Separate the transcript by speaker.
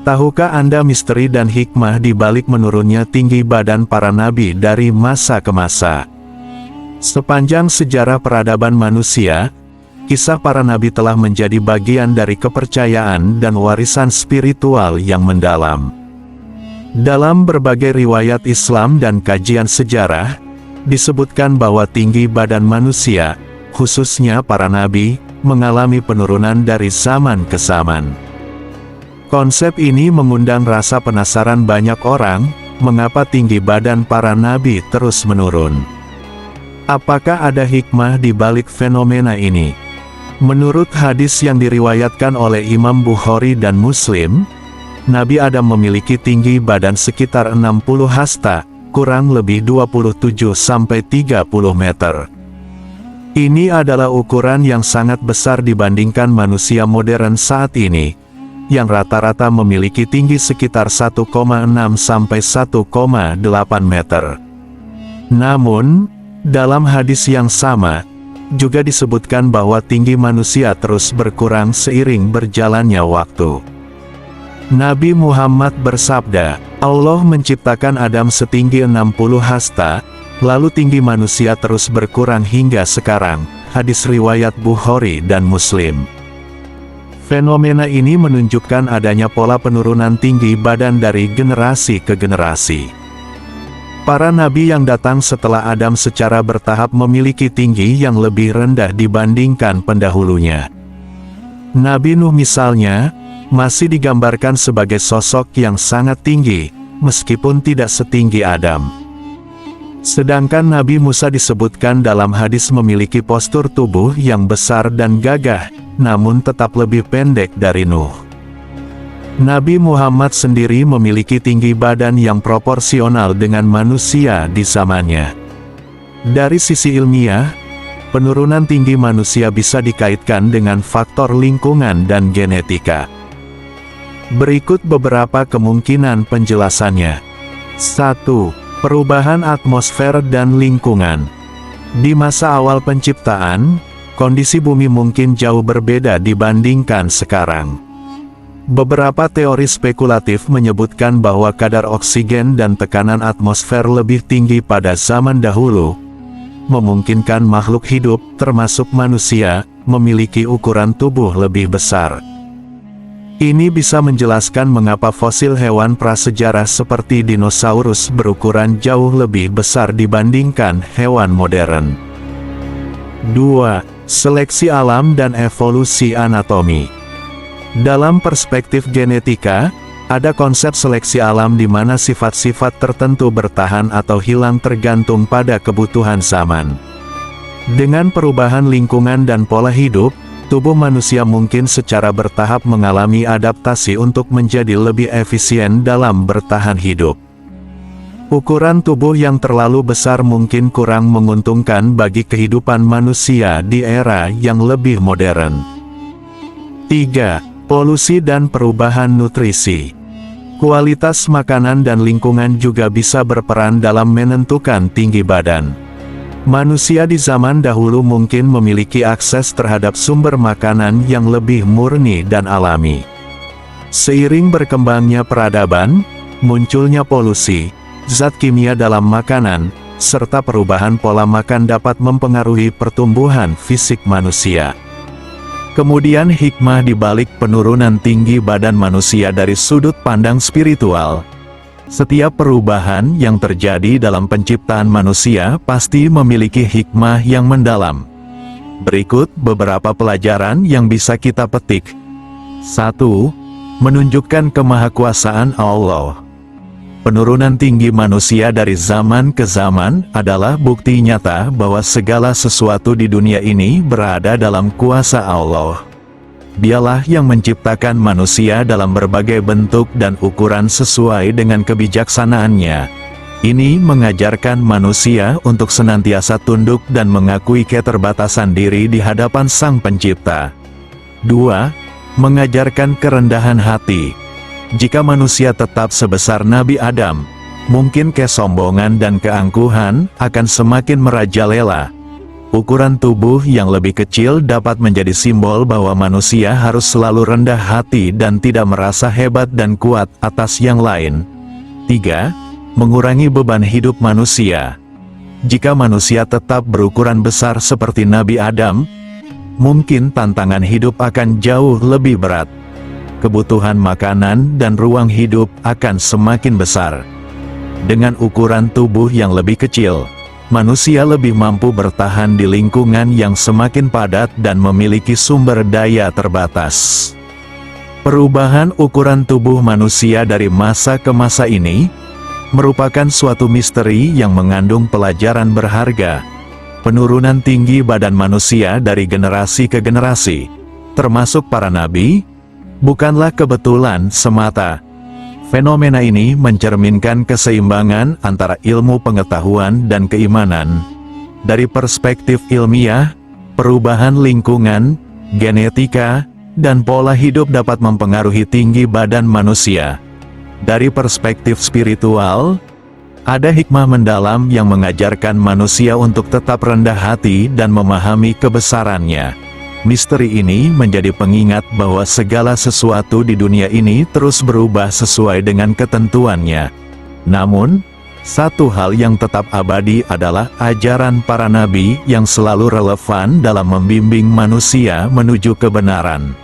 Speaker 1: Tahukah Anda misteri dan hikmah di balik menurunnya tinggi badan para nabi dari masa ke masa? Sepanjang sejarah peradaban manusia, kisah para nabi telah menjadi bagian dari kepercayaan dan warisan spiritual yang mendalam. Dalam berbagai riwayat Islam dan kajian sejarah, disebutkan bahwa tinggi badan manusia, khususnya para nabi, mengalami penurunan dari zaman ke zaman. Konsep ini mengundang rasa penasaran banyak orang, mengapa tinggi badan para nabi terus menurun. Apakah ada hikmah di balik fenomena ini? Menurut hadis yang diriwayatkan oleh Imam Bukhari dan Muslim, Nabi Adam memiliki tinggi badan sekitar 60 hasta, kurang lebih 27-30 meter. Ini adalah ukuran yang sangat besar dibandingkan manusia modern saat ini, yang rata-rata memiliki tinggi sekitar 1,6 sampai 1,8 meter. Namun, dalam hadis yang sama, juga disebutkan bahwa tinggi manusia terus berkurang seiring berjalannya waktu. Nabi Muhammad bersabda, Allah menciptakan Adam setinggi 60 hasta, lalu tinggi manusia terus berkurang hingga sekarang. Hadis riwayat Bukhari dan Muslim. Fenomena ini menunjukkan adanya pola penurunan tinggi badan dari generasi ke generasi. Para nabi yang datang setelah Adam secara bertahap memiliki tinggi yang lebih rendah dibandingkan pendahulunya. Nabi Nuh misalnya, masih digambarkan sebagai sosok yang sangat tinggi, meskipun tidak setinggi Adam. Sedangkan Nabi Musa disebutkan dalam hadis memiliki postur tubuh yang besar dan gagah, namun tetap lebih pendek dari Nuh. Nabi Muhammad sendiri memiliki tinggi badan yang proporsional dengan manusia di zamannya. Dari sisi ilmiah, penurunan tinggi manusia bisa dikaitkan dengan faktor lingkungan dan genetika. Berikut beberapa kemungkinan penjelasannya. 1. Perubahan atmosfer dan lingkungan. Di masa awal penciptaan, kondisi bumi mungkin jauh berbeda dibandingkan sekarang. Beberapa teori spekulatif menyebutkan bahwa kadar oksigen dan tekanan atmosfer lebih tinggi pada zaman dahulu, memungkinkan makhluk hidup, termasuk manusia, memiliki ukuran tubuh lebih besar. Ini bisa menjelaskan mengapa fosil hewan prasejarah seperti dinosaurus berukuran jauh lebih besar dibandingkan hewan modern. 2. Seleksi alam dan evolusi anatomi. Dalam perspektif genetika, ada konsep seleksi alam di mana sifat-sifat tertentu bertahan atau hilang tergantung pada kebutuhan zaman. Dengan perubahan lingkungan dan pola hidup, tubuh manusia mungkin secara bertahap mengalami adaptasi untuk menjadi lebih efisien dalam bertahan hidup. Ukuran tubuh yang terlalu besar mungkin kurang menguntungkan bagi kehidupan manusia di era yang lebih modern. 3. Polusi dan perubahan nutrisi. Kualitas makanan dan lingkungan juga bisa berperan dalam menentukan tinggi badan. Manusia di zaman dahulu mungkin memiliki akses terhadap sumber makanan yang lebih murni dan alami. Seiring berkembangnya peradaban, munculnya polusi, zat kimia dalam makanan, serta perubahan pola makan dapat mempengaruhi pertumbuhan fisik manusia. Kemudian hikmah di balik penurunan tinggi badan manusia dari sudut pandang spiritual. Setiap perubahan yang terjadi dalam penciptaan manusia pasti memiliki hikmah yang mendalam. Berikut beberapa pelajaran yang bisa kita petik. 1. Menunjukkan kemahakuasaan Allah. Penurunan tinggi manusia dari zaman ke zaman adalah bukti nyata bahwa segala sesuatu di dunia ini berada dalam kuasa Allah. Dialah yang menciptakan manusia dalam berbagai bentuk dan ukuran sesuai dengan kebijaksanaannya. Ini mengajarkan manusia untuk senantiasa tunduk dan mengakui keterbatasan diri di hadapan Sang Pencipta. 2. Mengajarkan kerendahan hati. Jika manusia tetap sebesar Nabi Adam, mungkin kesombongan dan keangkuhan akan semakin merajalela. Ukuran tubuh yang lebih kecil dapat menjadi simbol bahwa manusia harus selalu rendah hati dan tidak merasa hebat dan kuat atas yang lain. 3. Mengurangi beban hidup manusia. Jika manusia tetap berukuran besar seperti Nabi Adam, mungkin tantangan hidup akan jauh lebih berat. Kebutuhan makanan dan ruang hidup akan semakin besar. Dengan ukuran tubuh yang lebih kecil, manusia lebih mampu bertahan di lingkungan yang semakin padat dan memiliki sumber daya terbatas. Perubahan ukuran tubuh manusia dari masa ke masa ini merupakan suatu misteri yang mengandung pelajaran berharga. Penurunan tinggi badan manusia dari generasi ke generasi, termasuk para nabi, bukanlah kebetulan semata. Fenomena ini mencerminkan keseimbangan antara ilmu pengetahuan dan keimanan. Dari perspektif ilmiah, perubahan lingkungan, genetika, dan pola hidup dapat mempengaruhi tinggi badan manusia. Dari perspektif spiritual, ada hikmah mendalam yang mengajarkan manusia untuk tetap rendah hati dan memahami kebesarannya. Misteri ini menjadi pengingat bahwa segala sesuatu di dunia ini terus berubah sesuai dengan ketentuannya. Namun, satu hal yang tetap abadi adalah ajaran para nabi yang selalu relevan dalam membimbing manusia menuju kebenaran.